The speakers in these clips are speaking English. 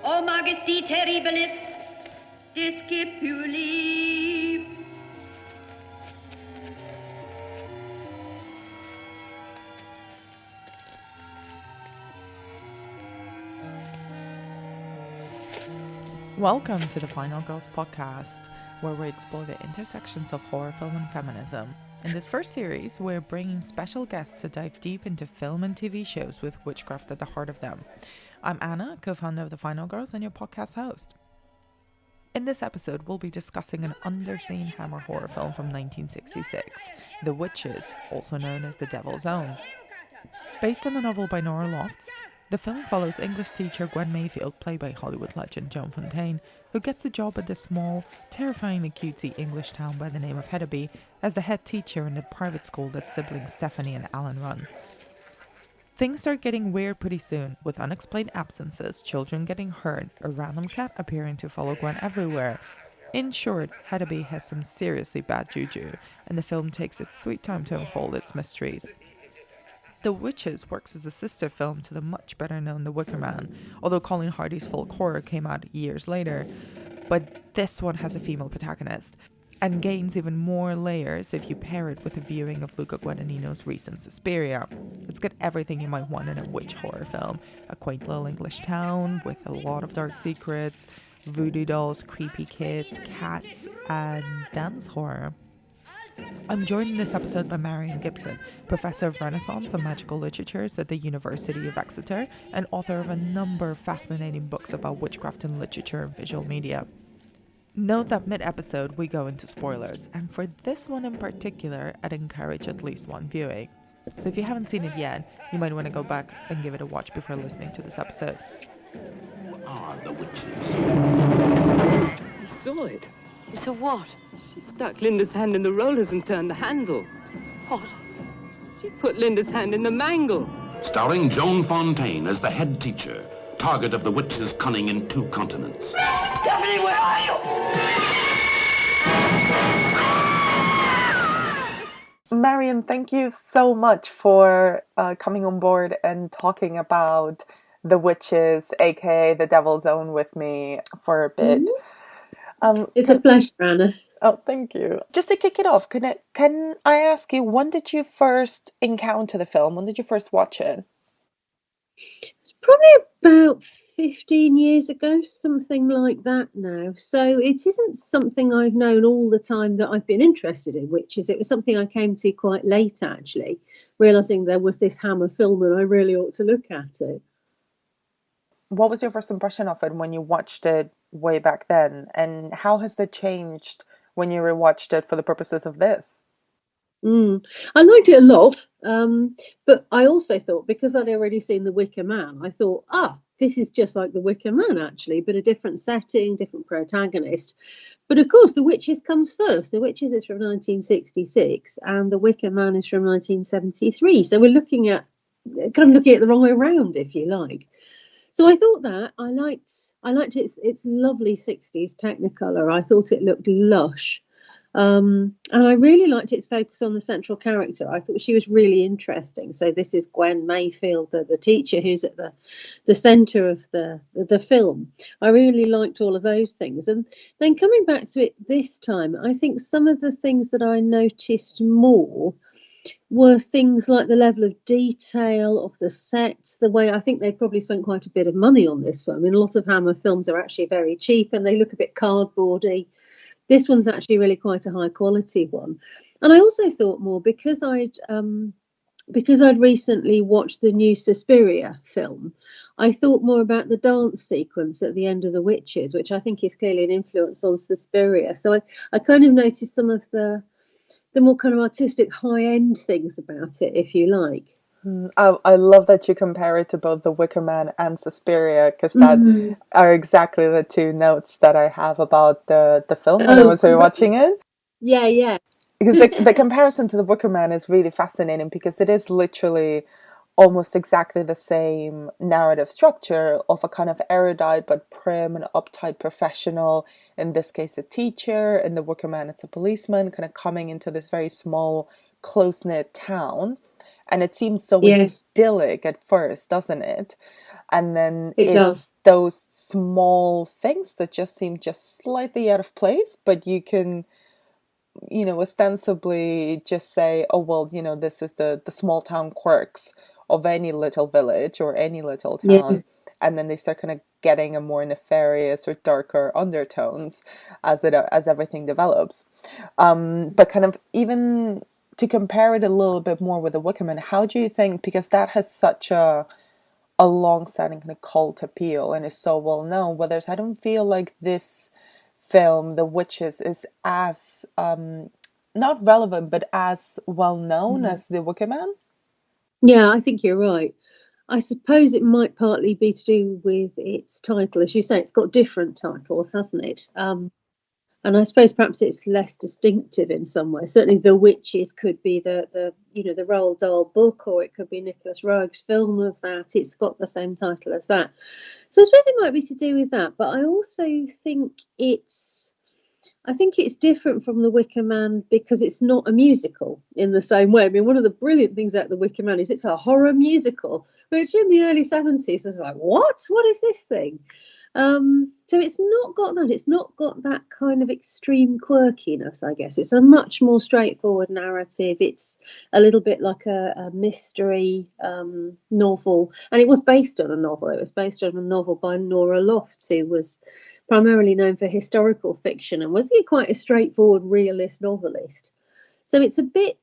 O majesty terribilis discipuli. Welcome to the Final Girls podcast, where we explore the intersections of horror film and feminism. In this first series, we're bringing special guests to dive deep into film and TV shows with witchcraft at the heart of them. I'm Anna, co-founder of the Final Girls and your podcast host. In this episode, we'll be discussing an underseen Hammer horror film from 1966, The Witches, also known as The Devil's Own. Based on a novel by Nora Lofts, the film follows English teacher Gwen Mayfield, played by Hollywood legend Joan Fontaine, who gets a job at the small, terrifyingly cutesy English town by the name of Hedeby as the head teacher in the private school that siblings Stephanie and Alan run. Things start getting weird pretty soon, with unexplained absences, children getting hurt, a random cat appearing to follow Gwen everywhere. In short, Hedeby has some seriously bad juju, and the film takes its sweet time to unfold its mysteries. The Witches works as a sister film to the much better known The Wicker Man, although Colin Hardy's folk horror came out years later. But this one has a female protagonist, and gains even more layers if you pair it with a viewing of Luca Guadagnino's recent Suspiria. It's got everything you might want in a witch horror film: a quaint little English town with a lot of dark secrets, voodoo dolls, creepy kids, cats, and dance horror. I'm joined in this episode by Marion Gibson, Professor of Renaissance and Magical Literatures at the University of Exeter and author of a number of fascinating books about witchcraft in literature and visual media. Note that mid-episode we go into spoilers, and for this one in particular, I'd encourage at least one viewing. So if you haven't seen it yet, you might want to go back and give it a watch before listening to this episode. Who are the witches? I saw it. You saw what? She stuck Linda's hand in the rollers and turned the handle. What? She put Linda's hand in the mangle. Starring Joan Fontaine as the head teacher, target of the witches' cunning in 2 continents. Stephanie, where are you? Marion, thank you so much for coming on board and talking about The Witches, aka The Devil's Own, with me for a bit. It's a pleasure, Anna. Oh, thank you. Just to kick it off, can I ask you, when did you first encounter the film? When did you first watch it? It's probably about 15 years ago, something like that now. So it isn't something I've known all the time that I've been interested in, which is, it was something I came to quite late, actually, realising there was this Hammer film and I really ought to look at it. What was your first impression of it when you watched it way back then? And how has that changed when you rewatched it for the purposes of this? I liked it a lot, but I also thought, because I'd already seen The Wicker Man, I thought, this is just like The Wicker Man, actually, but a different setting, different protagonist. But of course, The Witches comes first. The Witches is from 1966, and The Wicker Man is from 1973. So we're looking at the wrong way around, if you like. So I thought that I liked its lovely 60s Technicolor. I thought it looked lush. And I really liked its focus on the central character. I thought she was really interesting. So this is Gwen Mayfield, the teacher who's at the centre of the film. I really liked all of those things. And then coming back to it this time, I think some of the things that I noticed more were things like the level of detail of the sets, the way I think they probably spent quite a bit of money on this film. I mean, a lot of Hammer films are actually very cheap and they look a bit cardboardy. This one's actually really quite a high quality one. And I also thought more, because I'd recently watched the new Suspiria film, I thought more about the dance sequence at the end of The Witches, which I think is clearly an influence on Suspiria. So I kind of noticed some of the more kind of artistic high-end things about it, if you like. I love that you compare it to both The Wicker Man and Suspiria, because that are exactly the 2 notes that I have about the film when I was rewatching it. Yeah. Because the comparison to The Wicker Man is really fascinating, because it is literally almost exactly the same narrative structure of a kind of erudite but prim and uptight professional, in this case a teacher, in The Wicker Man it's a policeman, kind of coming into this very small, close-knit town. And it seems so Yes, idyllic at first, doesn't it? And then it does. it's those small things that just seem just slightly out of place, but you can, ostensibly just say, oh, well, this is the small town quirks of any little village or any little Yeah. town. And then they start kind of getting a more nefarious or darker undertones as everything develops. But kind of even to compare it a little bit more with the Wicker Man, how do you think, because that has such a long-standing kind of cult appeal and is so well known, whereas I don't feel like this film, The Witches, is as not relevant but as well known Mm. as The Wicker Man. Yeah, I think you're right. I suppose it might partly be to do with its title. As you say, it's got different titles, hasn't it? And I suppose perhaps it's less distinctive in some way. Certainly, The Witches could be the Roald Dahl book, or it could be Nicholas Roeg's film of that. It's got the same title as that. So I suppose it might be to do with that. But I also think it's different from The Wicker Man because it's not a musical in the same way. I mean, one of the brilliant things about The Wicker Man is it's a horror musical, which in the early 70s was like, what? What is this thing? So it's not got that. It's not got that kind of extreme quirkiness, I guess. It's a much more straightforward narrative. It's a little bit like a mystery novel. And it was based on a novel. It was based on a novel by Nora Lofts, who was primarily known for historical fiction and was quite a straightforward realist novelist. So it's a bit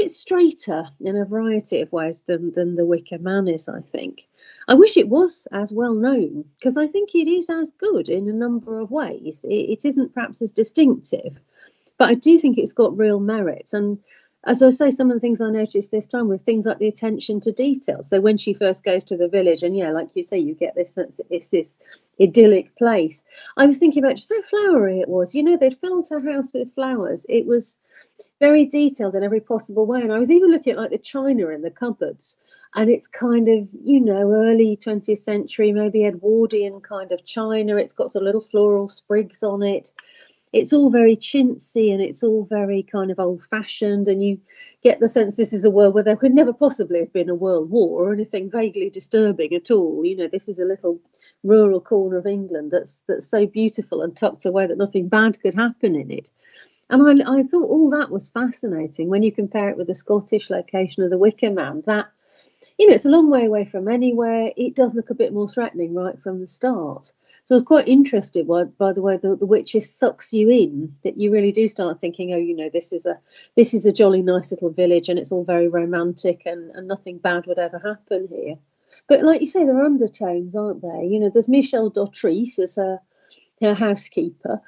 straighter in a variety of ways than The Wicker Man is, I think. I wish it was as well known because I think it is as good in a number of ways. It isn't perhaps as distinctive, but I do think it's got real merits. And as I say, some of the things I noticed this time were things like the attention to detail. So when she first goes to the village, and yeah, like you say, you get this sense that it's this idyllic place. I was thinking about just how flowery it was. They'd filled her house with flowers. It was very detailed in every possible way. And I was even looking at like the china in the cupboards. And it's kind of, early 20th century, maybe Edwardian kind of china. It's got sort of little floral sprigs on it. It's all very chintzy and it's all very kind of old-fashioned, and you get the sense this is a world where there could never possibly have been a world war or anything vaguely disturbing at all. This is a little rural corner of England that's so beautiful and tucked away that nothing bad could happen in it. And I thought all that was fascinating when you compare it with the Scottish location of the Wicker Man. That, it's a long way away from anywhere. It does look a bit more threatening right from the start. So I was quite interested by the way the Witches sucks you in, that you really do start thinking, oh, this is a jolly nice little village and it's all very romantic and nothing bad would ever happen here. But like you say, there are undertones, aren't there? There's Michelle Dautrice as her housekeeper.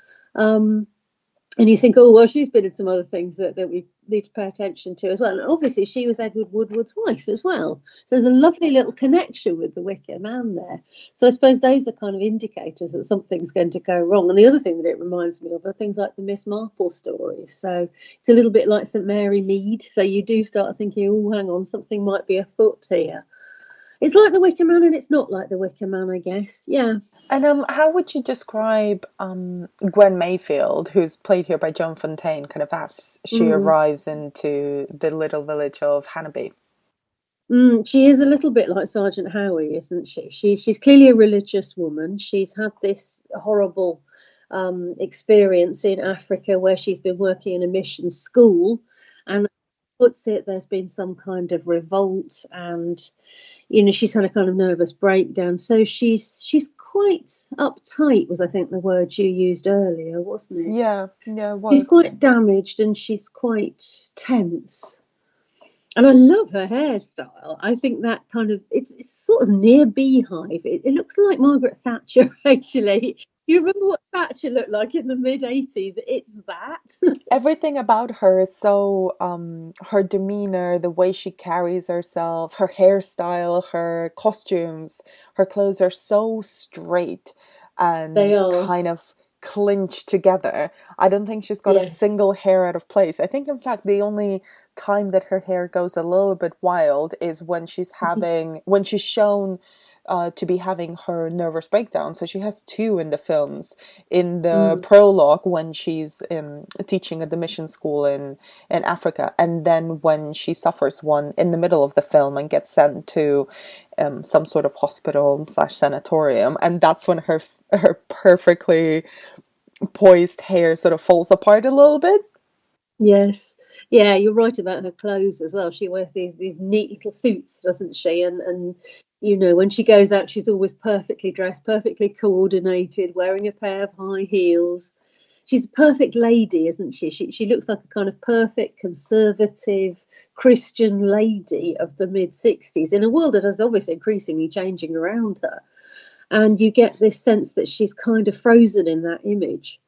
And you think, oh, well, she's been in some other things that we need to pay attention to as well. And obviously, she was Edward Woodward's wife as well. So there's a lovely little connection with the Wicker Man there. So I suppose those are kind of indicators that something's going to go wrong. And the other thing that it reminds me of are things like the Miss Marple stories. So it's a little bit like St Mary Mead. So you do start thinking, oh, hang on, something might be afoot here. It's like the Wicker Man and it's not like the Wicker Man, I guess. Yeah. And how would you describe Gwen Mayfield, who's played here by Joan Fontaine, kind of as she arrives into the little village of Hanaby? She is a little bit like Sergeant Howie, isn't she? She's clearly a religious woman. She's had this horrible experience in Africa where she's been working in a mission school, and puts it, there's been some kind of revolt, and she's had a kind of nervous breakdown. So she's quite uptight, was I think the word you used earlier, wasn't it? Yeah, it was. She's quite damaged and she's quite tense. And I love her hairstyle. I think that kind of, it's sort of near beehive. It looks like Margaret Thatcher, actually. You remember what Thatcher looked like in the mid-80s? It's that. Everything about her is so, her demeanor, the way she carries herself, her hairstyle, her costumes, her clothes are so straight and They are. kind of clinched together. I don't think she's got a single hair out of place. I think, in fact, the only time that her hair goes a little bit wild is when she's shown to be having her nervous breakdown. So she has two in the films. In the Mm. prologue, when she's teaching at the mission school in Africa, and then when she suffers one in the middle of the film and gets sent to some sort of hospital / sanatorium, and that's when her perfectly poised hair sort of falls apart a little bit. Yes. Yeah, you're right about her clothes as well. She wears these neat little suits, doesn't she? And when she goes out, she's always perfectly dressed, perfectly coordinated, wearing a pair of high heels. She's a perfect lady, isn't she? She looks like a kind of perfect conservative Christian lady of the mid-60s in a world that is obviously increasingly changing around her. And you get this sense that she's kind of frozen in that image.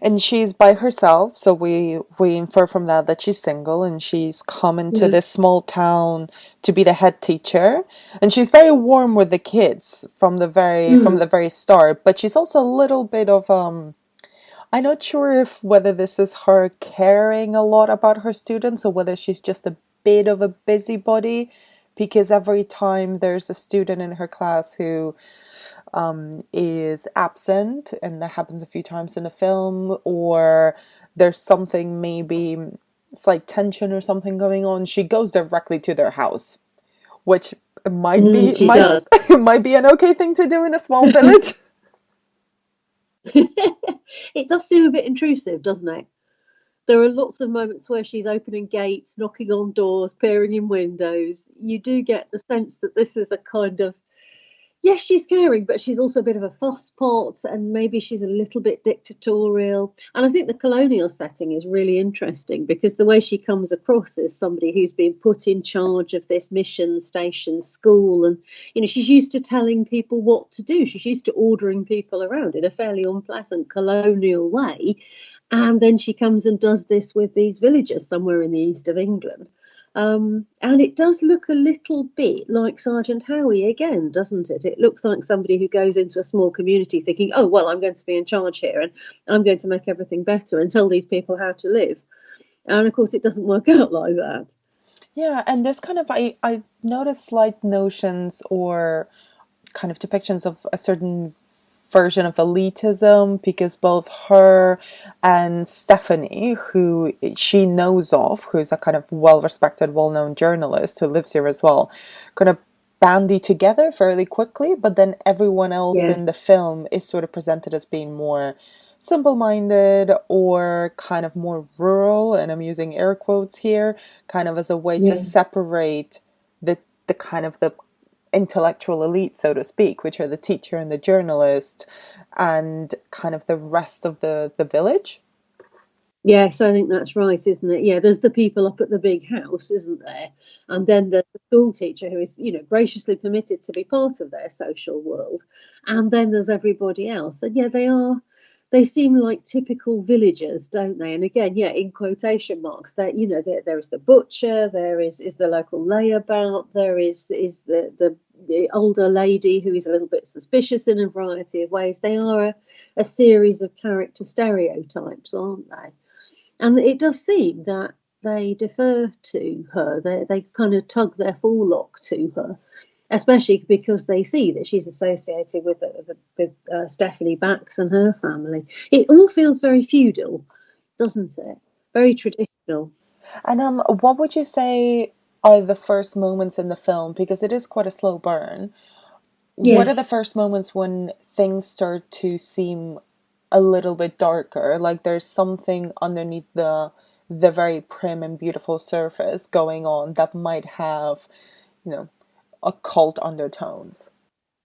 And she's by herself, so we infer from that she's single, and she's come into this small town to be the head teacher, and she's very warm with the kids from the very start. But she's also a little bit of I'm not sure if whether this is her caring a lot about her students or whether she's just a bit of a busybody, because every time there's a student in her class who is absent, and that happens a few times in the film, or there's something, maybe slight tension or something going on, she goes directly to their house, which She does. might be an okay thing to do in a small village. It does seem a bit intrusive, doesn't it? There are lots of moments where she's opening gates, knocking on doors, peering in windows. You do get the sense that this is a kind of, yes, she's caring, but she's also a bit of a fusspot, and maybe she's a little bit dictatorial. And I think the colonial setting is really interesting, because the way she comes across as somebody who's been put in charge of this mission station school, and she's used to telling people what to do. She's used to ordering people around in a fairly unpleasant colonial way. And then she comes and does this with these villagers somewhere in the east of England. And it does look a little bit like Sergeant Howie again, doesn't it? It looks like somebody who goes into a small community thinking, oh, well, I'm going to be in charge here and I'm going to make everything better and tell these people how to live. And of course, it doesn't work out like that. Yeah, and this kind of, I noticed slight notions or kind of depictions of a certain version of elitism, because both her and Stephanie, who she knows of, who's a kind of well-respected, well-known journalist who lives here as well, kind of bandy together fairly quickly, but then everyone else in the film is sort of presented as being more simple-minded or kind of more rural, and I'm using air quotes here, kind of as a way to separate the kind of the intellectual elite, so to speak, which are the teacher and the journalist, and kind of the rest of the village. Yes, I think that's right, isn't it? Yeah, there's the people up at the big house, isn't there? And then there's the school teacher who is, graciously permitted to be part of their social world. And then there's everybody else. And yeah, they seem like typical villagers, don't they? And again, in quotation marks, there is the butcher, there is the local layabout, there is the older lady who is a little bit suspicious in a variety of ways. They are a series of character stereotypes, aren't they? And it does seem that they defer to her. They kind of tug their forelock to her, especially because they see that she's associated with Stephanie Bax and her family. It all feels very feudal, doesn't it? Very traditional. And what would you say are the first moments in the film? Because it is quite a slow burn. Yes. What are the first moments when things start to seem a little bit darker? Like there's something underneath the very prim and beautiful surface going on that might have, occult undertones.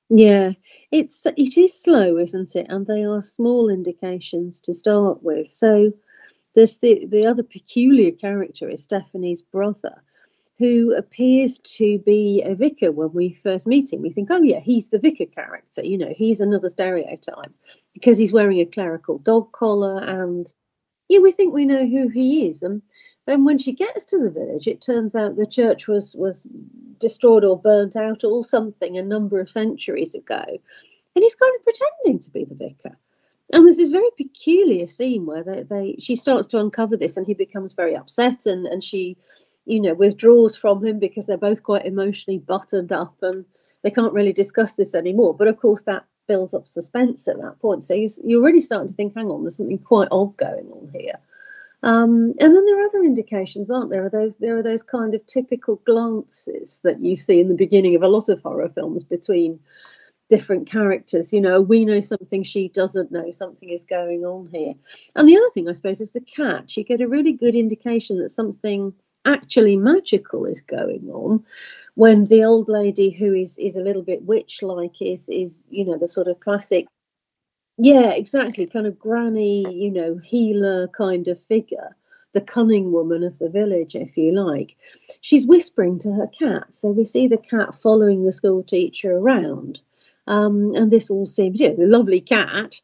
Yeah, it is slow, isn't it? And they are small indications to start with. So there's the other peculiar character is Stephanie's brother, who appears to be a vicar when we first meet him. We think, oh yeah, he's the vicar character. He's another stereotype because he's wearing a clerical dog collar, and we think we know who he is. And then when she gets to the village, it turns out the church was destroyed or burnt out or something a number of centuries ago. And he's kind of pretending to be the vicar. And there's this very peculiar scene where she starts to uncover this, and he becomes very upset, and she, withdraws from him because they're both quite emotionally buttoned up, and they can't really discuss this anymore. But of course, that builds up suspense at that point. So you're already starting to think, hang on, there's something quite odd going on here. And then there are other indications, aren't there? There are those kind of typical glances that you see in the beginning of a lot of horror films between different characters. You know, we know something she doesn't know, something is going on here. And the other thing, I suppose, is the catch. You get a really good indication that something actually magical is going on when the old lady, who is a little bit witch-like, is you know, the sort of classic, yeah, exactly, kind of granny, you know, healer kind of figure, the cunning woman of the village, if you like. She's whispering to her cat. So we see the cat following the school teacher around. And this all seems, yeah, a lovely cat,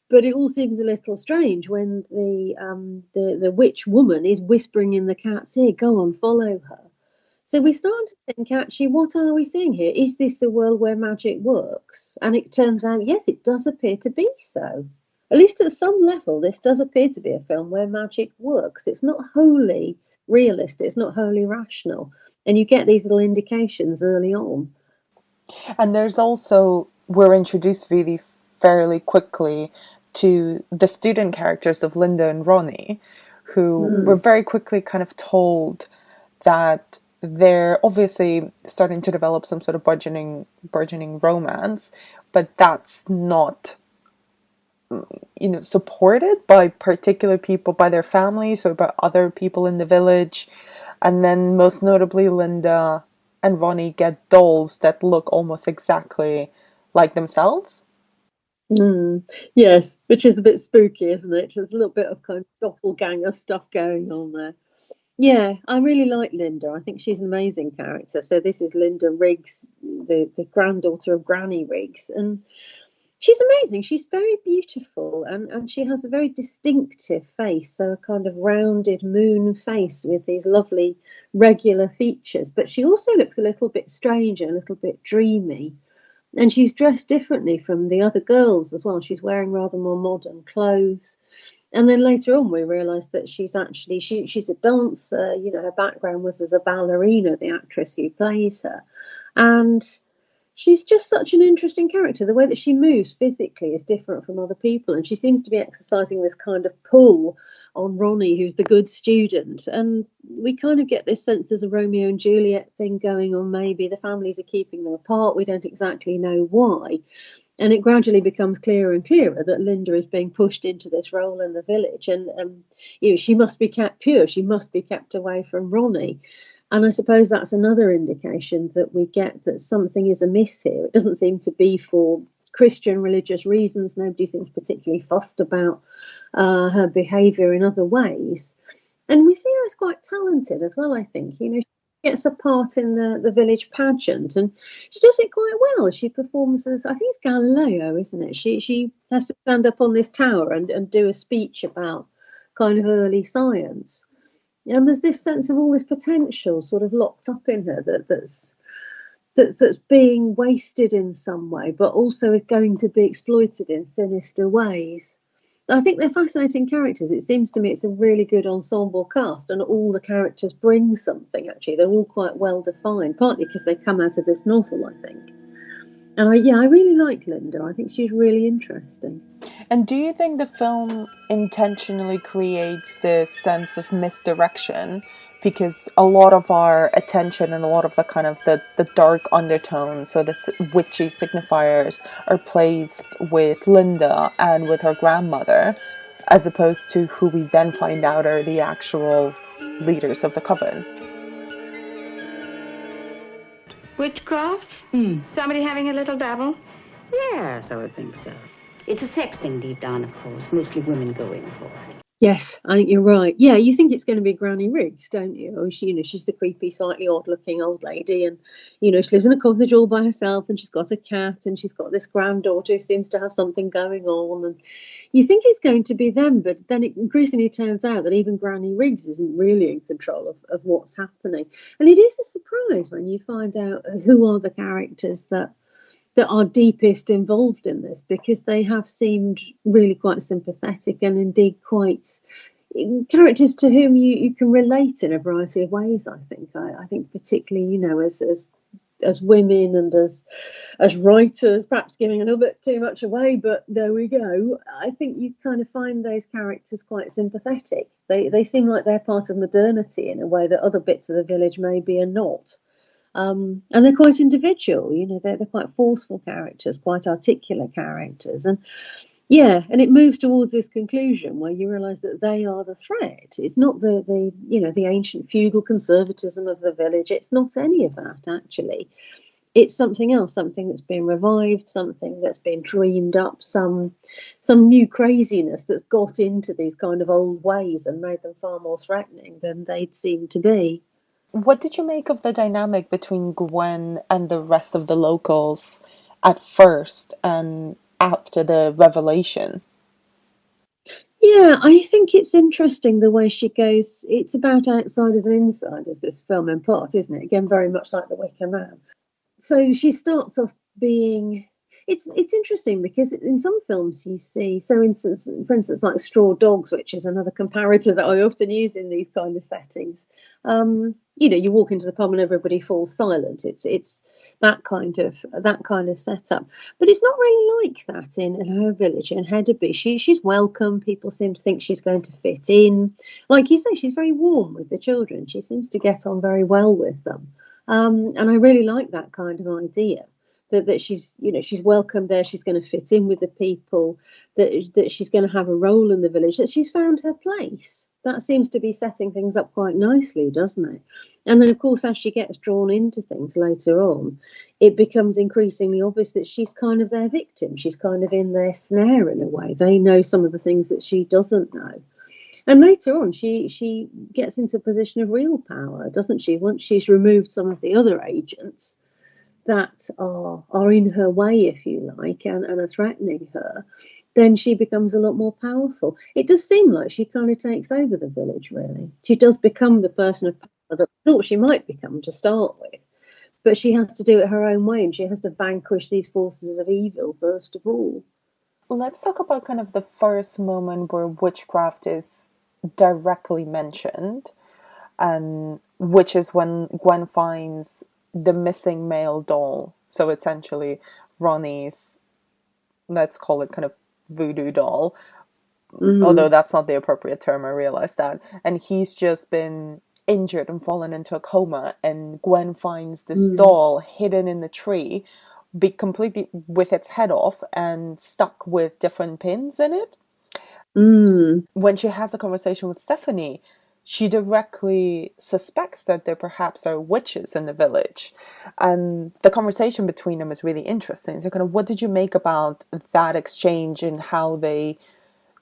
but it all seems a little strange when the witch woman is whispering in the cat's ear, go on, follow her. So we start to think, actually, what are we seeing here? Is this a world where magic works? And it turns out, yes, it does appear to be so. At least at some level, this does appear to be a film where magic works. It's not wholly realist. It's not wholly rational. And you get these little indications early on. And there's also, we're introduced really fairly quickly to the student characters of Linda and Ronnie, who were very quickly kind of told that they're obviously starting to develop some sort of burgeoning romance, but that's not, you know, supported by particular people, by their families or by other people in the village. And then most notably, Linda and Ronnie get dolls that look almost exactly like themselves. Yes, which is a bit spooky, isn't it? There's a little bit of kind of doppelganger stuff going on there. Yeah, I really like Linda. I think she's an amazing character. So this is Linda Riggs, the granddaughter of Granny Riggs. And she's amazing. She's very beautiful and she has a very distinctive face. So a kind of rounded moon face with these lovely regular features. But she also looks a little bit strange, a little bit dreamy. And she's dressed differently from the other girls as well. She's wearing rather more modern clothes. And then later on, we realise that she's actually, she's a dancer. You know, her background was as a ballerina, the actress who plays her. And she's just such an interesting character. The way that she moves physically is different from other people. And she seems to be exercising this kind of pull on Ronnie, who's the good student. And we kind of get this sense there's a Romeo and Juliet thing going on. Maybe the families are keeping them apart. We don't exactly know why. And it gradually becomes clearer and clearer that Linda is being pushed into this role in the village. And you know, she must be kept pure. She must be kept away from Ronnie. And I suppose that's another indication that we get that something is amiss here. It doesn't seem to be for Christian religious reasons. Nobody seems particularly fussed about her behaviour in other ways. And we see her as quite talented as well, I think. You know, she gets a part in the village pageant and she does it quite well. She performs as, I think it's Galileo, isn't it? She has to stand up on this tower and do a speech about kind of early science. And there's this sense of all this potential sort of locked up in her that's being wasted in some way, but also is going to be exploited in sinister ways. I think they're fascinating characters. It seems to me it's a really good ensemble cast, and all the characters bring something, actually. They're all quite well defined, partly because they come out of this novel, I think. And I really like Linda. I think she's really interesting. And do you think the film intentionally creates this sense of misdirection? Because a lot of our attention and a lot of the kind of the dark undertones, so the witchy signifiers, are placed with Linda and with her grandmother, as opposed to who we then find out are the actual leaders of the coven. Witchcraft? Somebody having a little dabble? Yes, I would think so. It's a sex thing deep down, of course. Mostly women go in for it. Yes, I think you're right. Yeah, you think it's going to be Granny Riggs, don't you? Or she, you know, she's the creepy, slightly odd-looking old lady, and you know, she lives in a cottage all by herself, and she's got a cat, and she's got this granddaughter who seems to have something going on, and you think it's going to be them, but then it increasingly turns out that even Granny Riggs isn't really in control of what's happening, and it is a surprise when you find out who are the characters that are deepest involved in this, because they have seemed really quite sympathetic and indeed quite characters to whom you can relate in a variety of ways. I think particularly, you know, as as women and as writers, perhaps giving a little bit too much away, but there we go. I think you kind of find those characters quite sympathetic. They seem like they're part of modernity in a way that other bits of the village maybe are not. And they're quite individual, they're quite forceful characters, quite articulate characters. And yeah, and it moves towards this conclusion where you realise that they are the threat. It's not the ancient feudal conservatism of the village. It's not any of that, actually. It's something else, something that's been revived, something that's been dreamed up, some new craziness that's got into these kind of old ways and made them far more threatening than they'd seemed to be. What did you make of the dynamic between Gwen and the rest of the locals at first and after the revelation? Yeah, I think it's interesting the way she goes. It's about outsiders and insiders, this film in part, isn't it? Again, very much like The Wicker Man. So she starts off being... It's interesting because in some films you see, for instance, like Straw Dogs, which is another comparator that I often use in these kind of settings. You walk into the pub and everybody falls silent. It's that kind of setup, but it's not really like that in her village in Hedderby. She's welcome. People seem to think she's going to fit in. Like you say, she's very warm with the children. She seems to get on very well with them, and I really like that kind of idea. That she's welcome there, she's going to fit in with the people, that she's going to have a role in the village, that she's found her place. That seems to be setting things up quite nicely, doesn't it? And then, of course, as she gets drawn into things later on, it becomes increasingly obvious that she's kind of their victim. She's kind of in their snare in a way. They know some of the things that she doesn't know. And later on, she gets into a position of real power, doesn't she? Once she's removed some of the other agents that are in her way, if you like, and are threatening her, then she becomes a lot more powerful. It does seem like she kind of takes over the village, really. She does become the person of power that I thought she might become to start with, but she has to do it her own way, and she has to vanquish these forces of evil first of all. Let's talk about kind of the first moment where witchcraft is directly mentioned, and which is when Gwen finds the missing male doll. So essentially Ronnie's, let's call it kind of voodoo doll, although that's not the appropriate term, I realize that. And he's just been injured and fallen into a coma, and Gwen finds this doll hidden in the tree, be completely with its head off and stuck with different pins in it. When she has a conversation with Stephanie, she directly suspects that there perhaps are witches in the village. And the conversation between them is really interesting. So kind of, what did you make about that exchange and how they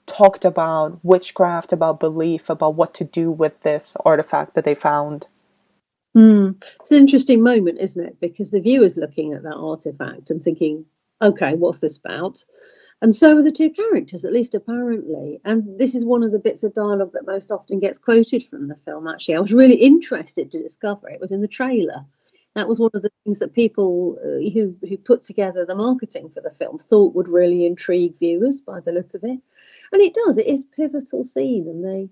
talked about witchcraft, about belief, about what to do with this artifact that they found? It's an interesting moment, isn't it? Because the viewer's looking at that artifact and thinking, okay, what's this about? And so are the two characters, at least apparently. And this is one of the bits of dialogue that most often gets quoted from the film, actually. I was really interested to discover it was in the trailer. That was one of the things that people who put together the marketing for the film thought would really intrigue viewers by the look of it. And it does. It is a pivotal scene, and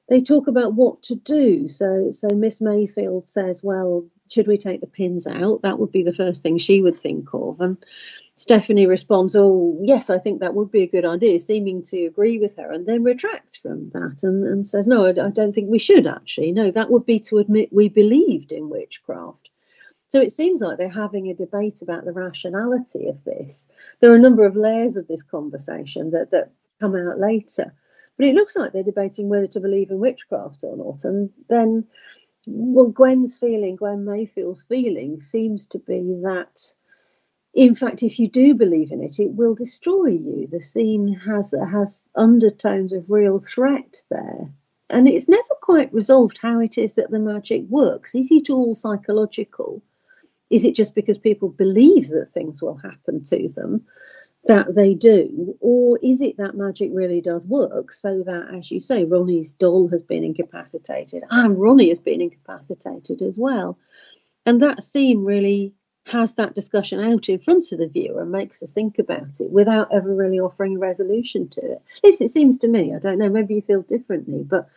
they talk about what to do. So Miss Mayfield says, well, should we take the pins out? That would be the first thing she would think of. And Stephanie responds, oh, yes, I think that would be a good idea, seeming to agree with her, and then retracts from that and says, no, I don't think we should, actually. No, that would be to admit we believed in witchcraft. So it seems like they're having a debate about the rationality of this. There are a number of layers of this conversation that come out later. But it looks like they're debating whether to believe in witchcraft or not. And then, well, Gwen Mayfield's feeling seems to be that, in fact, if you do believe in it, it will destroy you. The scene has undertones of real threat there. And it's never quite resolved how it is that the magic works. Is it all psychological? Is it just because people believe that things will happen to them that they do? Or is it that magic really does work, so that, as you say, Ronnie's doll has been incapacitated and Ronnie has been incapacitated as well? And that scene really has that discussion out in front of the viewer and makes us think about it without ever really offering a resolution to it. At least it seems to me. I don't know, maybe you feel differently, but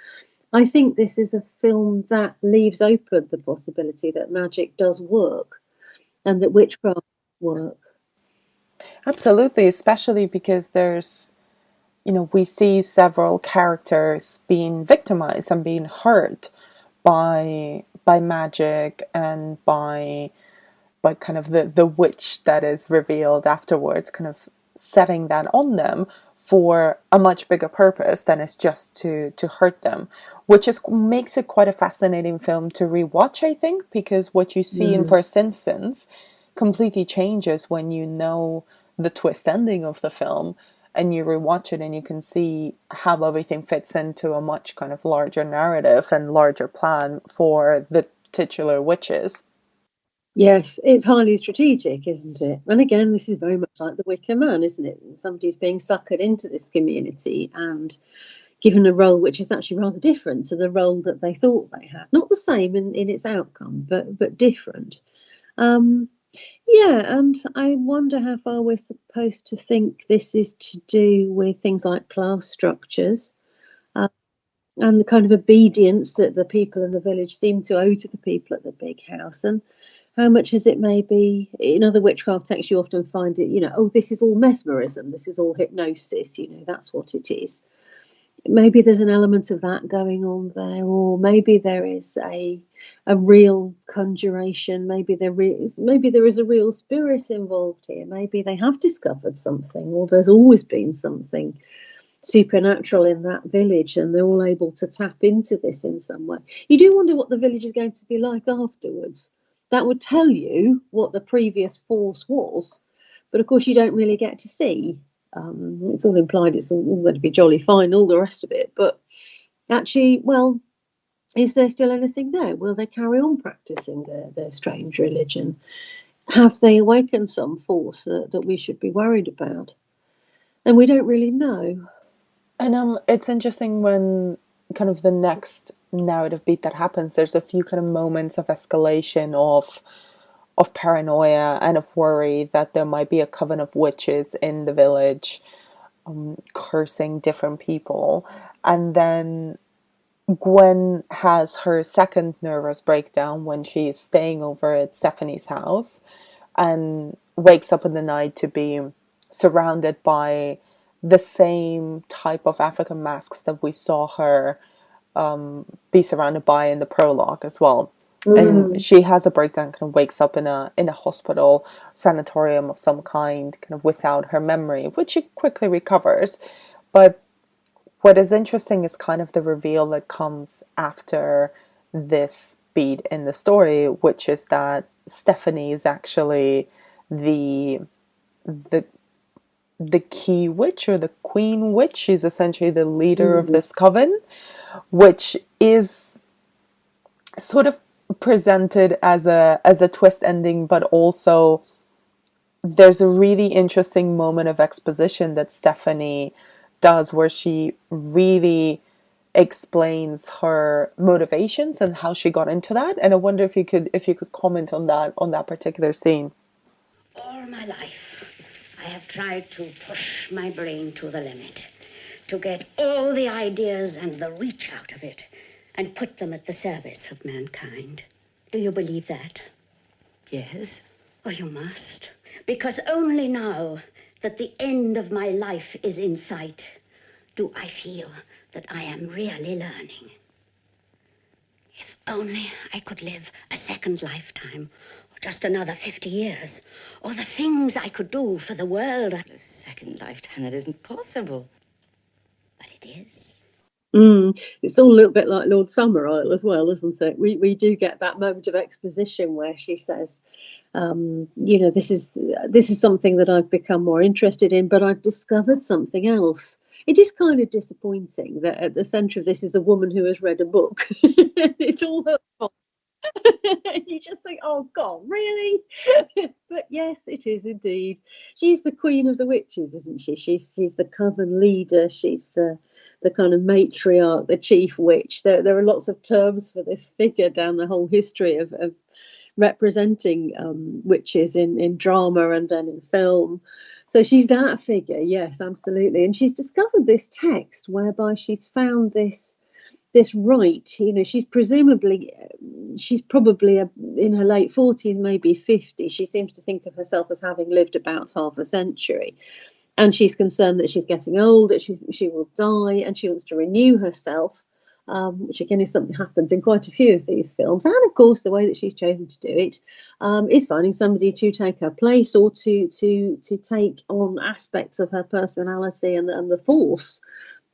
I think this is a film that leaves open the possibility that magic does work. and that witchcraft work. Absolutely, especially because there's, we see several characters being victimized and being hurt by magic and by kind of the witch that is revealed afterwards, kind of setting that on them for a much bigger purpose than is just to hurt them, which makes it quite a fascinating film to rewatch, I think, because what you see in first instance completely changes when you know the twist ending of the film and you rewatch it and you can see how everything fits into a much kind of larger narrative and larger plan for the titular witches. Yes, it's highly strategic, isn't it? And again, this is very much like the Wicker Man, isn't it? Somebody's being suckered into this community and given a role which is actually rather different to the role that they thought they had. Not the same in its outcome, but different. Yeah, and I wonder how far we're supposed to think this is to do with things like class structures and the kind of obedience that the people in the village seem to owe to the people at the big house, and how much is it maybe in other witchcraft texts you often find it, oh, this is all mesmerism, this is all hypnosis, that's what it is. Maybe there's an element of that going on there, or maybe there is a real conjuration, maybe there is a real spirit involved here, maybe they have discovered something, or there's always been something supernatural in that village and they're all able to tap into this in some way. You do wonder what the village is going to be like afterwards. That would tell you what the previous force was, but of course you don't really get to see. It's all implied, it's all going to be jolly fine, all the rest of it, but actually, well, is there still anything there? Will they carry on practicing their strange religion? Have they awakened some force that we should be worried about? And we don't really know. And it's interesting when kind of the next narrative beat that happens, there's a few kind of moments of escalation of paranoia and of worry that there might be a coven of witches in the village cursing different people. And then Gwen has her second nervous breakdown when she's staying over at Stephanie's house and wakes up in the night to be surrounded by the same type of African masks that we saw her be surrounded by in the prologue as well. And she has a breakdown, kind of wakes up in a hospital, sanatorium of some kind, kind of without her memory, which she quickly recovers. But what is interesting is kind of the reveal that comes after this beat in the story, which is that Stephanie is actually the key witch, or the queen witch. She's essentially the leader of this coven, which is sort of presented as a twist ending, but also there's a really interesting moment of exposition that Stephanie does where she really explains her motivations and how she got into that. And I wonder if you could comment on that particular scene. All my life, I have tried to push my brain to the limit, to get all the ideas and the reach out of it, and put them at the service of mankind. Do you believe that? Yes. Oh, you must. Because only now that the end of my life is in sight, do I feel that I am really learning. If only I could live a second lifetime, or just another 50 years, or the things I could do for the world. A second lifetime, that isn't possible. But it is. It's all a little bit like Lord Summerisle as well, isn't it? We do get that moment of exposition where she says, this is something that I've become more interested in, but I've discovered something else. It is kind of disappointing that at the centre of this is a woman who has read a book. It's all her fault. You just think, oh God, really? But yes, it is indeed. She's the queen of the witches, isn't she? She's the coven leader. She's the kind of matriarch, the chief witch. There are lots of terms for this figure down the whole history of representing witches in drama and then in film. So she's that figure, yes, absolutely. And she's discovered this text whereby she's found this this right. She's presumably, she's probably in her late 40s, maybe 50. She seems to think of herself as having lived about half a century. And she's concerned that she's getting old, that she will die, and she wants to renew herself, which again is something that happens in quite a few of these films. And of course, the way that she's chosen to do it is finding somebody to take her place, or to take on aspects of her personality and the force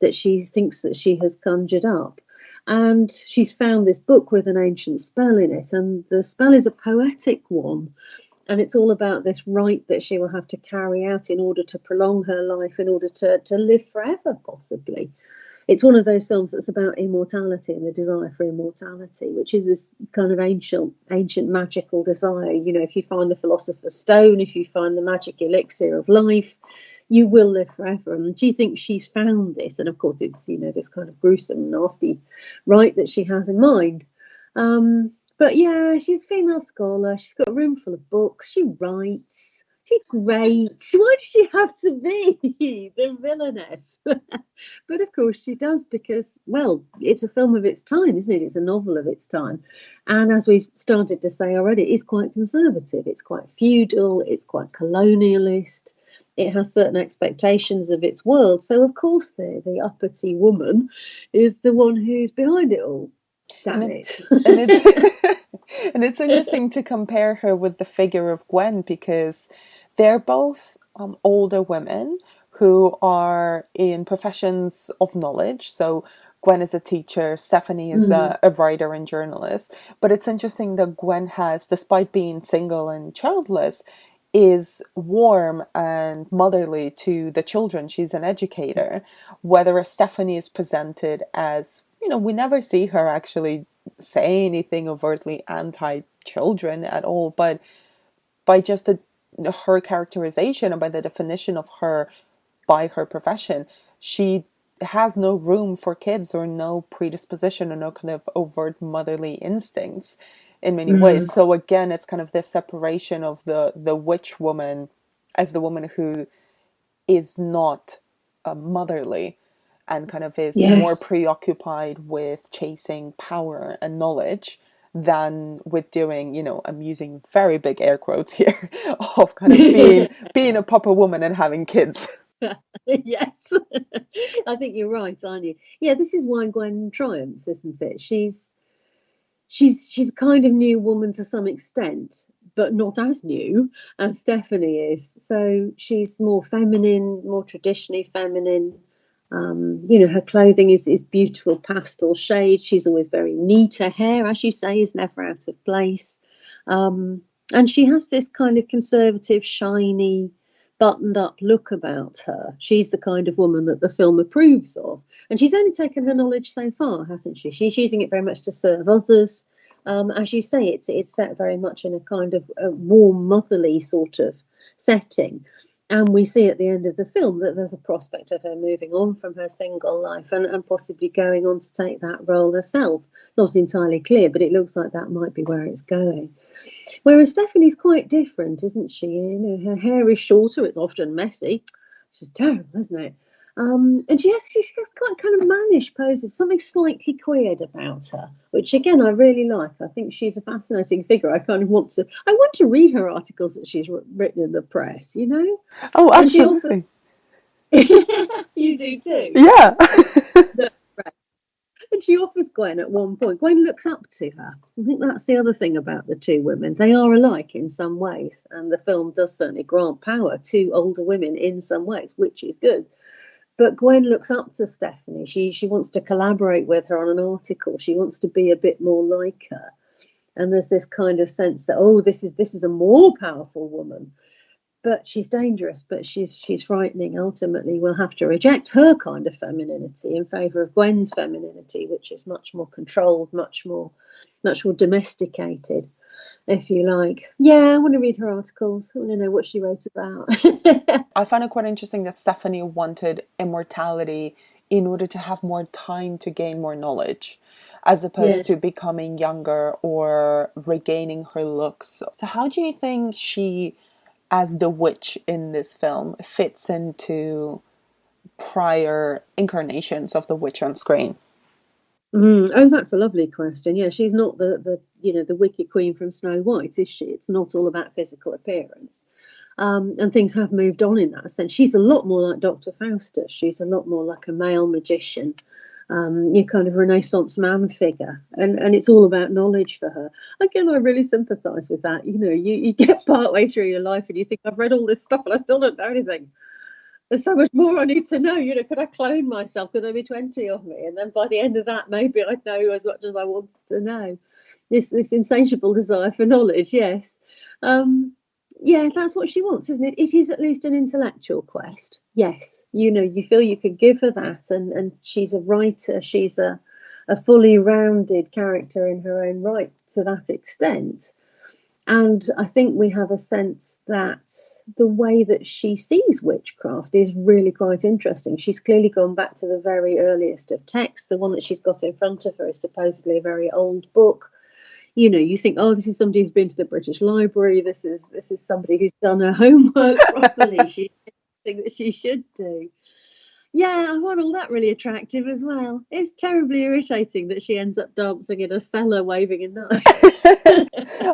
that she thinks that she has conjured up. And she's found this book with an ancient spell in it, and the spell is a poetic one. And it's all about this rite that she will have to carry out in order to prolong her life, in order to live forever, possibly. It's one of those films that's about immortality and the desire for immortality, which is this kind of ancient magical desire. If you find the philosopher's stone, if you find the magic elixir of life, you will live forever. And she thinks she's found this. And of course, it's, this kind of gruesome, nasty rite that she has in mind. But yeah, she's a female scholar. She's got a room full of books. She writes. She's great. Why does she have to be the villainess? But of course she does, because, well, it's a film of its time, isn't it? It's a novel of its time. And as we've started to say already, it's quite conservative. It's quite feudal. It's quite colonialist. It has certain expectations of its world. So, of course, the uppity woman is the one who's behind it all. Damn it. And it's interesting to compare her with the figure of Gwen, because they're both older women who are in professions of knowledge. So Gwen is a teacher, Stephanie is a writer and journalist. But it's interesting that Gwen has, despite being single and childless, is warm and motherly to the children. She's an educator. Whereas Stephanie is presented as, we never see her actually say anything overtly anti-children at all, but by just her characterization and by the definition of her by her profession, she has no room for kids, or no predisposition, or no kind of overt motherly instincts in many ways. So again, it's kind of this separation of the witch woman as the woman who is not motherly, and kind of is more preoccupied with chasing power and knowledge than with doing, I'm using very big air quotes here, of kind of being a proper woman and having kids. Yes, I think you're right, aren't you? Yeah, this is why Gwen triumphs, isn't it? She's a kind of new woman to some extent, but not as new as Stephanie is. So she's more feminine, more traditionally feminine. Her clothing is beautiful pastel shades. She's always very neat. Her hair, as you say, is never out of place. And she has this kind of conservative, shiny, buttoned up look about her. She's the kind of woman that the film approves of. And she's only taken her knowledge so far, hasn't she? She's using it very much to serve others. As you say, it's set very much in a kind of a warm, motherly sort of setting. And we see at the end of the film that there's a prospect of her moving on from her single life and possibly going on to take that role herself. Not entirely clear, but it looks like that might be where it's going. Whereas Stephanie's quite different, isn't she? Her hair is shorter. It's often messy. She's terrible, isn't it? And she's got quite kind of mannish poses, something slightly queered about her, which again I really like. I think she's a fascinating figure. I want to read her articles that she's written in the press. Oh, absolutely. You do too. Yeah. And she offers Gwen at one point. Gwen looks up to her. I think that's the other thing about the two women. They are alike in some ways, and the film does certainly grant power to older women in some ways, which is good. But Gwen looks up to Stephanie. She wants to collaborate with her on an article. She wants to be a bit more like her. And there's this kind of sense that, this is a more powerful woman. But she's dangerous, but she's frightening. Ultimately, we'll have to reject her kind of femininity in favour of Gwen's femininity, which is much more controlled, much more domesticated, if you like. Yeah, I want to read her articles. I want to know what she wrote about. I found it quite interesting that Stephanie wanted immortality in order to have more time to gain more knowledge, as opposed to becoming younger or regaining her looks. So how do you think she, as the witch in this film, fits into prior incarnations of the witch on screen? Oh, that's a lovely question. Yeah, she's not the Wicked Queen from Snow White, is she? It's not all about physical appearance. And things have moved on in that sense. She's a lot more like Dr. Faustus. She's a lot more like a male magician, your kind of Renaissance man figure. And it's all about knowledge for her. Again, I really sympathise with that. You get part way through your life and you think, I've read all this stuff and I still don't know anything. There's so much more I need to know. Could I clone myself? Could there be 20 of me? And then by the end of that, maybe I'd know as much as I wanted to know. This insatiable desire for knowledge, yes. Yeah, that's what she wants, isn't it? It is at least an intellectual quest. Yes, you feel you could give her that, and she's a writer. She's a fully rounded character in her own right to that extent. And I think we have a sense that the way that she sees witchcraft is really quite interesting. She's clearly gone back to the very earliest of texts. The one that she's got in front of her is supposedly a very old book. You think, oh, this is somebody who's been to the British Library. This is somebody who's done her homework properly. She think that she should do. Yeah, I find all that really attractive as well. It's terribly irritating that she ends up dancing in a cellar waving a knife.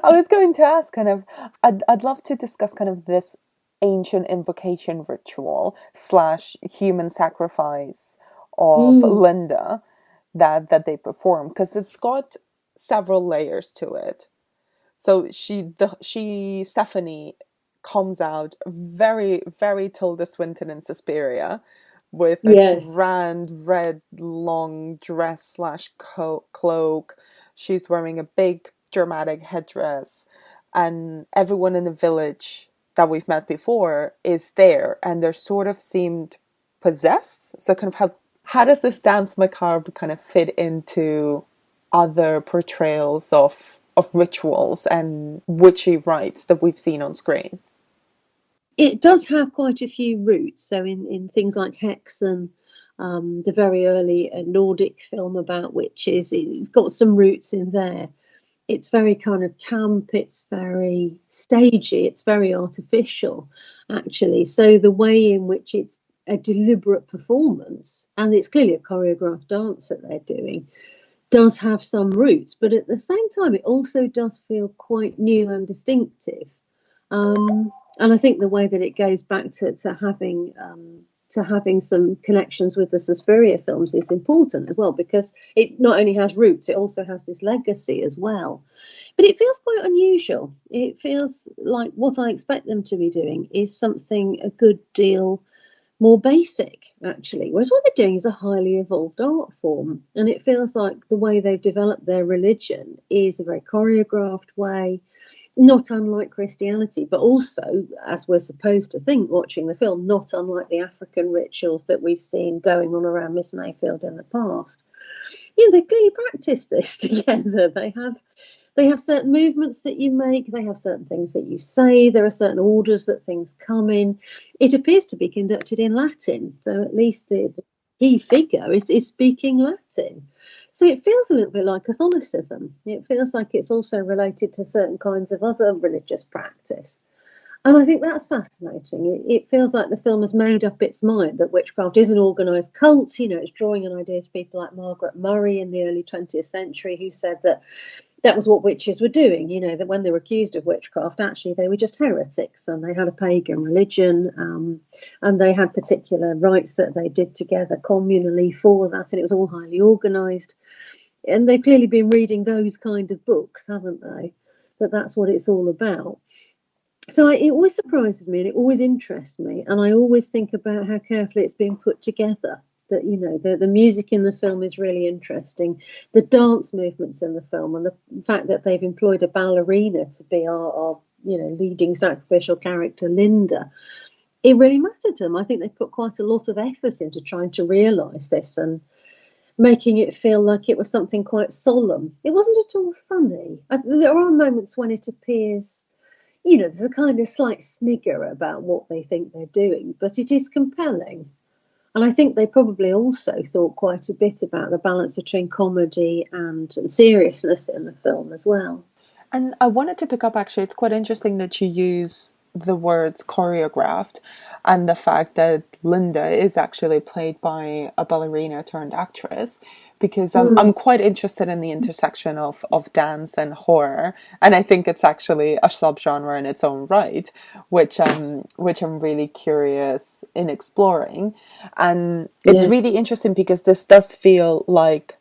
I was going to ask I'd love to discuss kind of this ancient invocation ritual / human sacrifice of Linda that they perform, because it's got several layers to it. So Stephanie comes out very, very Tilda Swinton in Suspiria with a grand red long dress / cloak. She's wearing a big dramatic headdress, and everyone in the village that we've met before is there, and they're sort of seemed possessed. So kind of how does this dance macabre kind of fit into other portrayals of rituals and witchy rites that we've seen on screen? It does have quite a few roots. So in things like Hexen, the very early Nordic film about witches, it's got some roots in there. It's very kind of camp, it's very stagey, it's very artificial, actually. So the way in which it's a deliberate performance, and it's clearly a choreographed dance that they're doing, does have some roots, but at the same time, it also does feel quite new and distinctive. And I think the way that it goes back to having some connections with the Suspiria films is important as well, because it not only has roots, it also has this legacy as well. But it feels quite unusual. It feels like what I expect them to be doing is something a good deal more basic, actually. Whereas what they're doing is a highly evolved art form. And it feels like the way they've developed their religion is a very choreographed way, not unlike Christianity, but also, as we're supposed to think watching the film, not unlike the African rituals that we've seen going on around Miss Mayfield in the past. They clearly practice this together. They have certain movements that you make. They have certain things that you say. There are certain orders that things come in. It appears to be conducted in Latin. So at least the key figure is speaking Latin. So it feels a little bit like Catholicism. It feels like it's also related to certain kinds of other religious practice. And I think that's fascinating. It feels like the film has made up its mind that witchcraft is an organised cult. It's drawing on ideas of people like Margaret Murray in the early 20th century, who said that was what witches were doing, that when they were accused of witchcraft, actually they were just heretics, and they had a pagan religion, and they had particular rites that they did together communally for that, and it was all highly organised. And they've clearly been reading those kind of books, haven't they? That's what it's all about. So it always surprises me, and it always interests me, and I always think about how carefully it's been put together. That the music in the film is really interesting, the dance movements in the film, and the fact that they've employed a ballerina to be our leading sacrificial character, Linda. It really mattered to them. I think they put quite a lot of effort into trying to realise this and making it feel like it was something quite solemn. It wasn't at all funny. There are moments when it appears, there's a kind of slight snigger about what they think they're doing, but it is compelling. And I think they probably also thought quite a bit about the balance between comedy and seriousness in the film as well. And I wanted to pick up, actually, it's quite interesting that you use the words choreographed and the fact that Linda is actually played by a ballerina turned actress, because I'm quite interested in the intersection of dance and horror, and I think it's actually a subgenre in its own right, which I'm really curious in exploring. And it's really interesting because this does feel like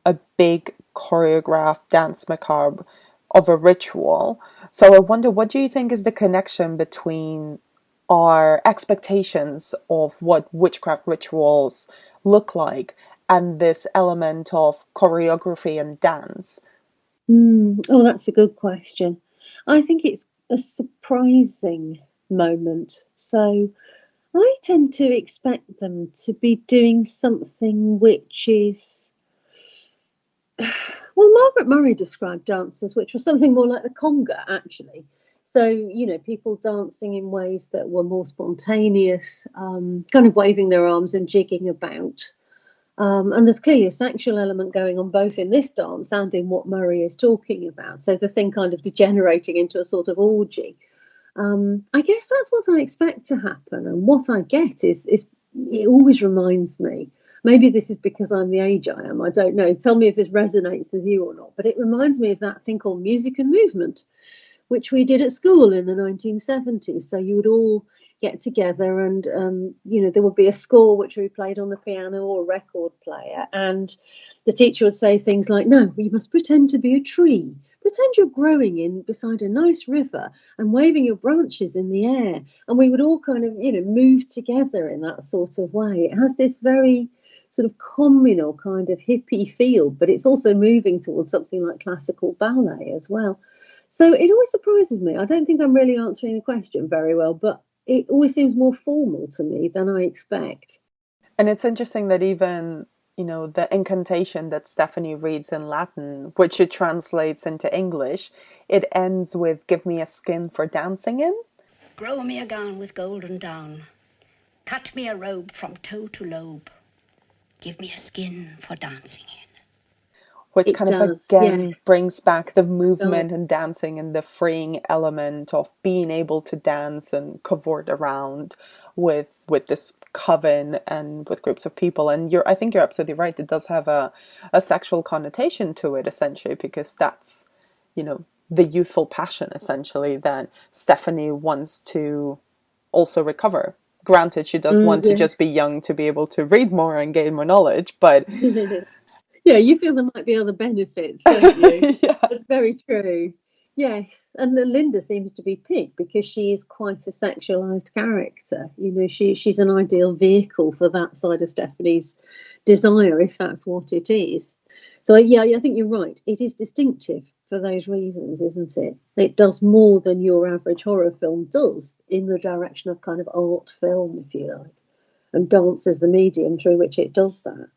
a big choreographed dance macabre of a ritual. So I wonder, what do you think is the connection between our expectations of what witchcraft rituals look like and this element of choreography and dance? Oh, that's a good question. I think it's a surprising moment. So I tend to expect them to be doing something which is, well, Margaret Murray described dances which were something more like the conga, actually. So, people dancing in ways that were more spontaneous, kind of waving their arms and jigging about. And there's clearly a sexual element going on both in this dance and in what Murray is talking about. So the thing kind of degenerating into a sort of orgy. I guess that's what I expect to happen. And what I get is it always reminds me, maybe this is because I'm the age I am, I don't know. Tell me if this resonates with you or not. But it reminds me of that thing called music and movement, which we did at school in the 1970s. So you would all get together and, there would be a score which we played on the piano or a record player. And the teacher would say things like, no, you must pretend to be a tree. Pretend you're growing in beside a nice river and waving your branches in the air. And we would all kind of, move together in that sort of way. It has this very sort of communal kind of hippie feel, but it's also moving towards something like classical ballet as well. So it always surprises me. I don't think I'm really answering the question very well, but it always seems more formal to me than I expect. And it's interesting that even, the incantation that Stephanie reads in Latin, which it translates into English, it ends with, "Give me a skin for dancing in." Grow me a gown with golden down. Cut me a robe from toe to lobe. Give me a skin for dancing in. Which kind of again brings back the movement and dancing and the freeing element of being able to dance and cavort around with this coven and with groups of people. And I think you're absolutely right. It does have a sexual connotation to it, essentially, because that's, the youthful passion, essentially, that Stephanie wants to also recover. Granted, she does want to just be young to be able to read more and gain more knowledge, but... Yeah, you feel there might be other benefits, don't you? Yeah. That's very true. Yes, and Linda seems to be picked because she is quite a sexualized character. She's an ideal vehicle for that side of Stephanie's desire, if that's what it is. So, yeah, I think you're right. It is distinctive for those reasons, isn't it? It does more than your average horror film does in the direction of kind of art film, if you like, and dance is the medium through which it does that.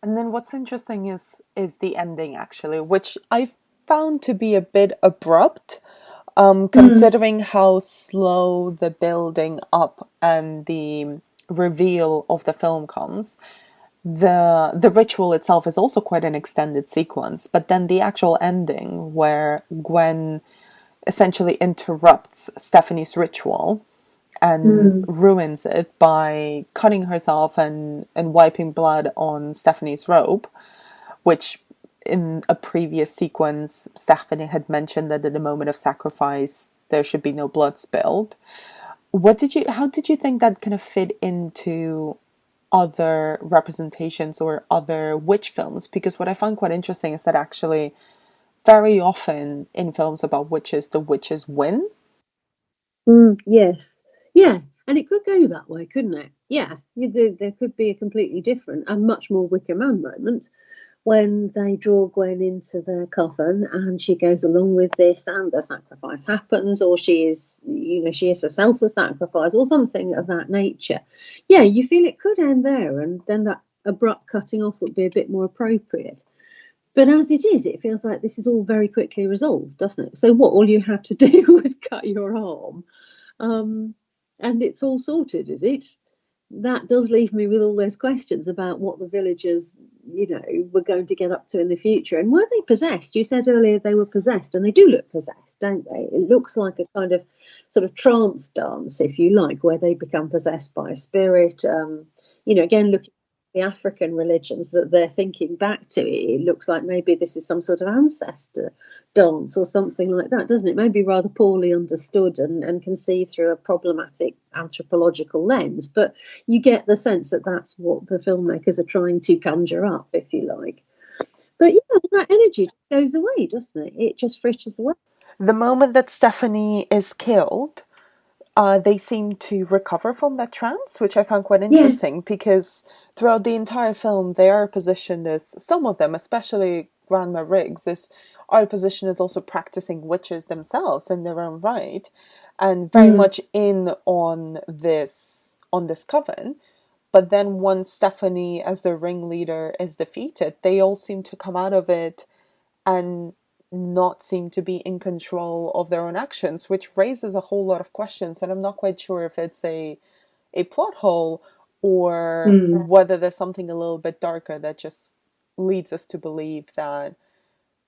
And then what's interesting is the ending, actually, which I found to be a bit abrupt, considering how slow the building up and the reveal of the film comes. The ritual itself is also quite an extended sequence, but then the actual ending, where Gwen essentially interrupts Stephanie's ritual and ruins it by cutting herself and wiping blood on Stephanie's robe, which in a previous sequence Stephanie had mentioned that at the moment of sacrifice there should be no blood spilled. How did you think that kind of fit into other representations or other witch films? Because what I found quite interesting is that actually very often in films about witches, the witches win. Yes. Yeah, and it could go that way, couldn't it? Yeah, there could be a completely different and much more Wicker Man moment when they draw Gwen into their coven and she goes along with this and the sacrifice happens, or she is herself the sacrifice or something of that nature. Yeah, you feel it could end there, and then that abrupt cutting off would be a bit more appropriate. But as it is, it feels like this is all very quickly resolved, doesn't it? So what all you had to do was cut your arm. And it's all sorted, is it? That does leave me with all those questions about what the villagers, were going to get up to in the future. And were they possessed? You said earlier they were possessed, and they do look possessed, don't they? It looks like a kind of sort of trance dance, if you like, where they become possessed by a spirit. Again, looking the African religions that they're thinking back to. It looks like maybe this is some sort of ancestor dance or something like that, doesn't it? Maybe rather poorly understood and conceived through a problematic anthropological lens. But you get the sense that that's what the filmmakers are trying to conjure up, if you like. But yeah, that energy goes away, doesn't it? It just fritters away. The moment that Stephanie is killed, they seem to recover from that trance, which I found quite interesting, because throughout the entire film they are positioned as, some of them, especially Grandma Riggs, are positioned as also practicing witches themselves in their own right, and very much in on this coven. But then once Stephanie as the ringleader is defeated, they all seem to come out of it and not seem to be in control of their own actions, which raises a whole lot of questions. And I'm not quite sure if it's a plot hole or whether there's something a little bit darker that just leads us to believe that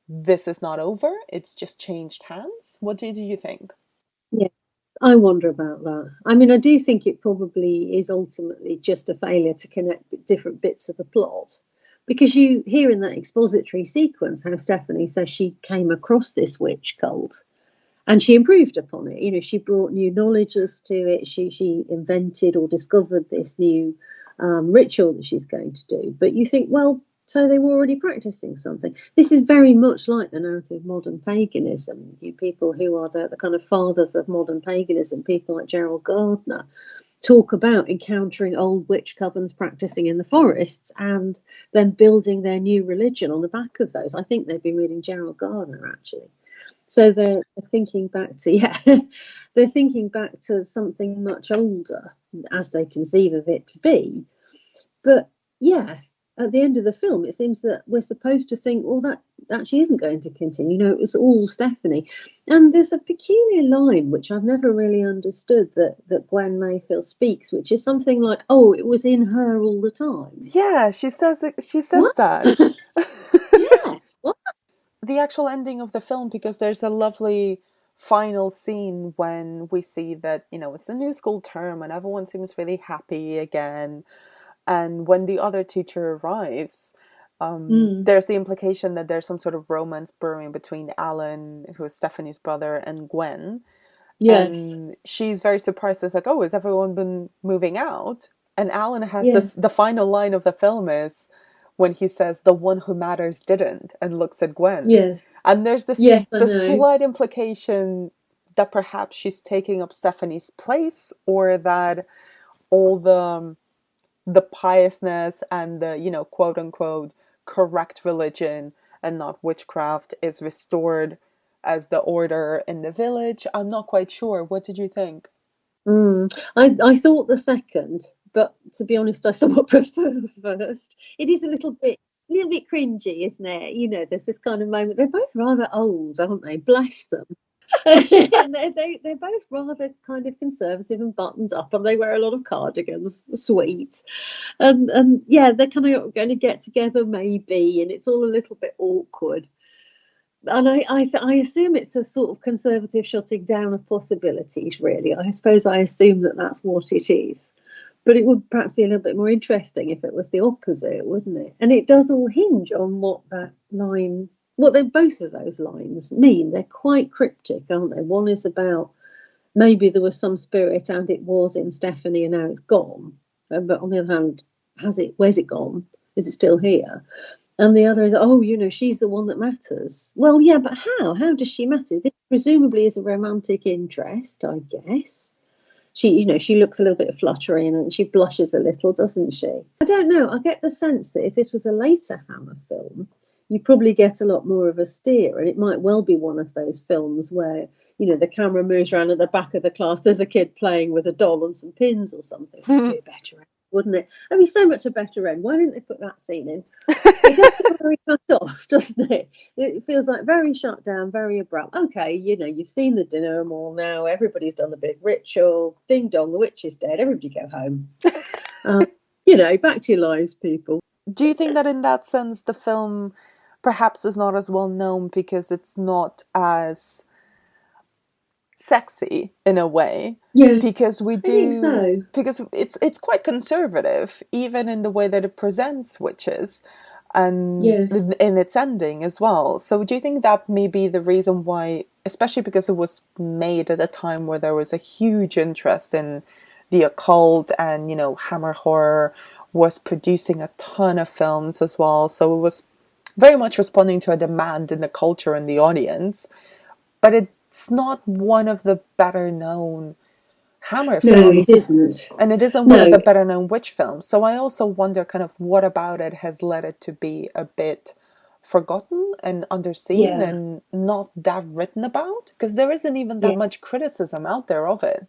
this is not over, it's just changed hands. What do you think? Yeah, I wonder about that. I mean, I do think it probably is ultimately just a failure to connect different bits of the plot. Because you hear in that expository sequence how Stephanie says she came across this witch cult and she improved upon it. You know, she brought new knowledges to it. She invented or discovered this new ritual that she's going to do. But you think, well, so they were already practicing something. This is very much like the narrative of modern paganism. You people who are the kind of fathers of modern paganism, people like Gerald Gardner, talk about encountering old witch covens practicing in the forests and then building their new religion on the back of those. I think they've been reading Gerald Gardner, actually. So they're thinking back to, they're thinking back to something much older as they conceive of it to be. But yeah, at the end of the film, it seems that we're supposed to think, well, that actually isn't going to continue. You know, it was all Stephanie. And there's a peculiar line, which I've never really understood, that Gwen Mayfield speaks, which is something like, oh, it was in her all the time. Yeah, she says What? that. Yeah. What? The actual ending of the film, because there's a lovely final scene when we see that, you know, it's a new school term and everyone seems really happy again. And when the other teacher arrives, there's the implication that there's some sort of romance brewing between Alan, who is Stephanie's brother, and Gwen. Yes. And she's very surprised. It's like, oh, has everyone been moving out? And Alan has the final line of the film is when he says, the one who matters didn't, and looks at Gwen. Yeah. And there's this the slight implication that perhaps she's taking up Stephanie's place, or that all the piousness and the, you know, quote unquote correct religion and not witchcraft is restored as the order in the village. I'm not quite sure. What did you think? I thought the second, but to be honest, I somewhat prefer the first. It is a little bit cringy, isn't it? You know, there's this kind of moment. They're both rather old, aren't they? Bless them. they're both rather kind of conservative and buttoned up, and they wear a lot of cardigans, sweet, and yeah, they're kind of going to get together maybe, and it's all a little bit awkward. And I assume it's a sort of conservative shutting down of possibilities, really. I suppose I assume that that's what it is. But it would perhaps be a little bit more interesting if it was the opposite, wouldn't it? And it does all hinge on what that line, what they both of those lines mean. They're quite cryptic, aren't they? One is about maybe there was some spirit and it was in Stephanie and now it's gone. But on the other hand, where's it gone? Is it still here? And the other is, oh, you know, she's the one that matters. Well, yeah, but how? How does she matter? This presumably is a romantic interest, I guess. She, you know, she looks a little bit fluttery and she blushes a little, doesn't she? I don't know. I get the sense that if this was a later Hammer film, you probably get a lot more of a steer. And it might well be one of those films where, you know, the camera moves around at the back of the class. There's a kid playing with a doll and some pins or something. It'd be a better end, wouldn't it? I mean, so much a better end. Why didn't they put that scene in? It does feel very cut off, doesn't it? It feels like very shut down, very abrupt. Okay, you know, you've seen the dinner mall now. Everybody's done the big ritual. Ding dong, the witch is dead. Everybody go home. You know, back to your lives, people. Do you think that in that sense the film perhaps is not as well known because it's not as sexy in a way. Yes, because we do. I think so. Because it's quite conservative, even in the way that it presents witches, and Yes. in its ending as well. So do you think that may be the reason why, especially because it was made at a time where there was a huge interest in the occult, and Hammer Horror was producing a ton of films as well, so it was very much responding to a demand in the culture and the audience, but it's not one of the better known Hammer films. No, it isn't. And it isn't one of the better known witch films. So I also wonder kind of what about it has led it to be a bit forgotten and underseen and not that written about, because there isn't even that much criticism out there of it.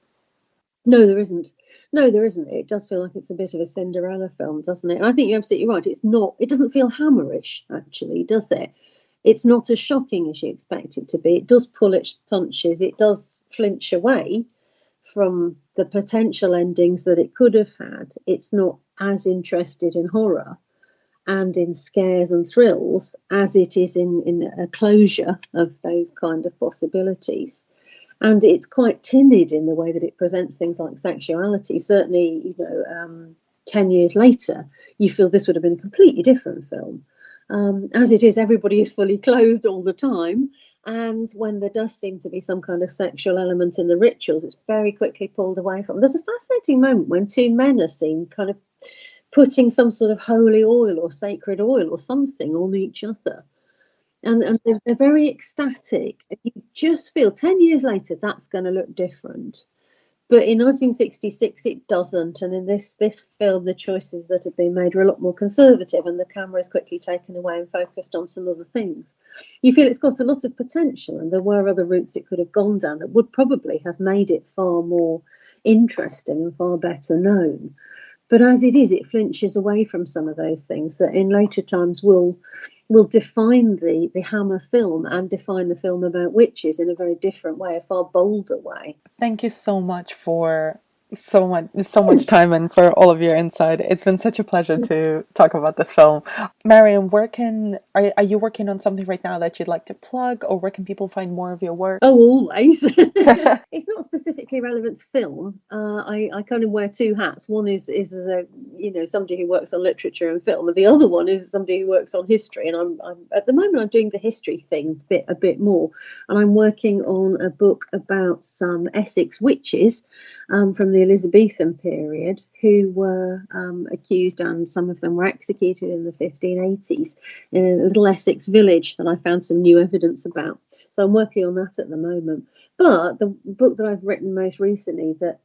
No, there isn't. No, there isn't. It does feel like it's a bit of a Cinderella film, doesn't it? And I think you're absolutely right. It's not. It doesn't feel Hammerish, actually, does it? It's not as shocking as you expect it to be. It does pull its punches. It does flinch away from the potential endings that it could have had. It's not as interested in horror and in scares and thrills as it is in a closure of those kind of possibilities. And it's quite timid in the way that it presents things like sexuality. Certainly, 10 years later, you feel this would have been a completely different film. As it is, everybody is fully clothed all the time. And when there does seem to be some kind of sexual element in the rituals, it's very quickly pulled away from. There's a fascinating moment when two men are seen kind of putting some sort of holy oil or sacred oil or something on each other. And they're very ecstatic. You just feel 10 years later that's going to look different. But in 1966 it doesn't. And in this film, the choices that have been made are a lot more conservative, and the camera is quickly taken away and focused on some other things. You feel it's got a lot of potential, and there were other routes it could have gone down that would probably have made it far more interesting and far better known. But as it is, it flinches away from some of those things that in later times will define the Hammer film and define the film about witches in a very different way, a far bolder way. Thank you so much for so much time and for all of your insight. It's been such a pleasure to talk about this film. Marion, are you working on something right now that you'd like to plug, or where can people find more of your work? Oh, always. It's not specifically relevant to film. I kind of wear two hats. One is as a somebody who works on literature and film, and the other one is somebody who works on history. And I'm at the moment I'm doing the history thing a bit more, and I'm working on a book about some Essex witches from the Elizabethan period who were accused, and some of them were executed in the 1580s in a little Essex village that I found some new evidence about. So I'm working on that at the moment. But the book that I've written most recently that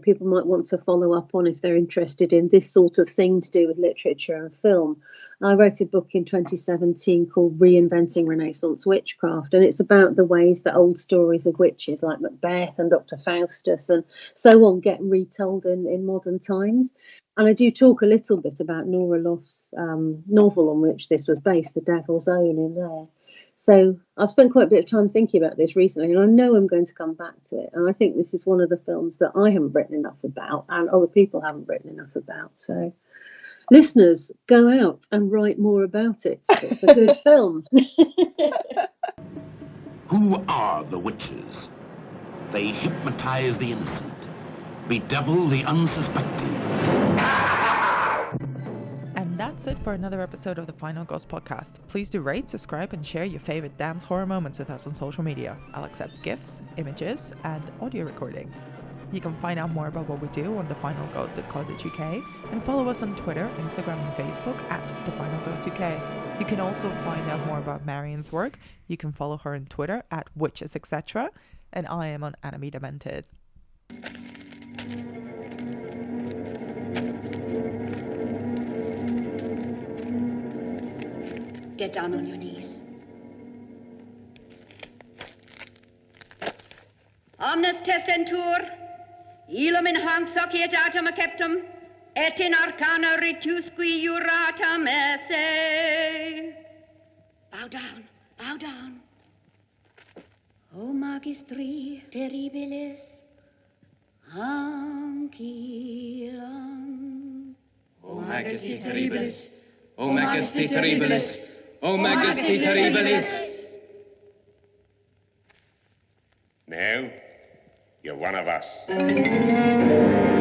people might want to follow up on if they're interested in this sort of thing to do with literature and film, I wrote a book in 2017 called Reinventing Renaissance Witchcraft, and it's about the ways that old stories of witches like Macbeth and Dr. Faustus and so on get retold in modern times. And I do talk a little bit about Nora Loft's novel on which this was based, The Devil's Own, in there. So I've spent quite a bit of time thinking about this recently, and I know I'm going to come back to it. And I think this is one of the films that I haven't written enough about and other people haven't written enough about. So listeners, go out and write more about it. It's a good film. Who are the witches? They hypnotize the innocent, bedevil the unsuspecting. And that's it for another episode of the Final Ghost podcast. Please do rate, subscribe, and share your favorite dance horror moments with us on social media. I'll accept gifs, images, and audio recordings. You can find out more about what we do on thefinalghost.co.uk and follow us on Twitter, Instagram, and Facebook at thefinalghostuk. You can also find out more about Marion's work. You can follow her on Twitter at witches, etc. And I am on Anime Demented. Get down on your knees. Omnes testentur, ilum in hanc societatem acceptum, et in arcana ritusqui juratam esse. Bow down, bow down. O magistri terribilis, ancillum. O majesty terribilis, O majesty terribilis, O majesty terribilis. Now, you're one of us.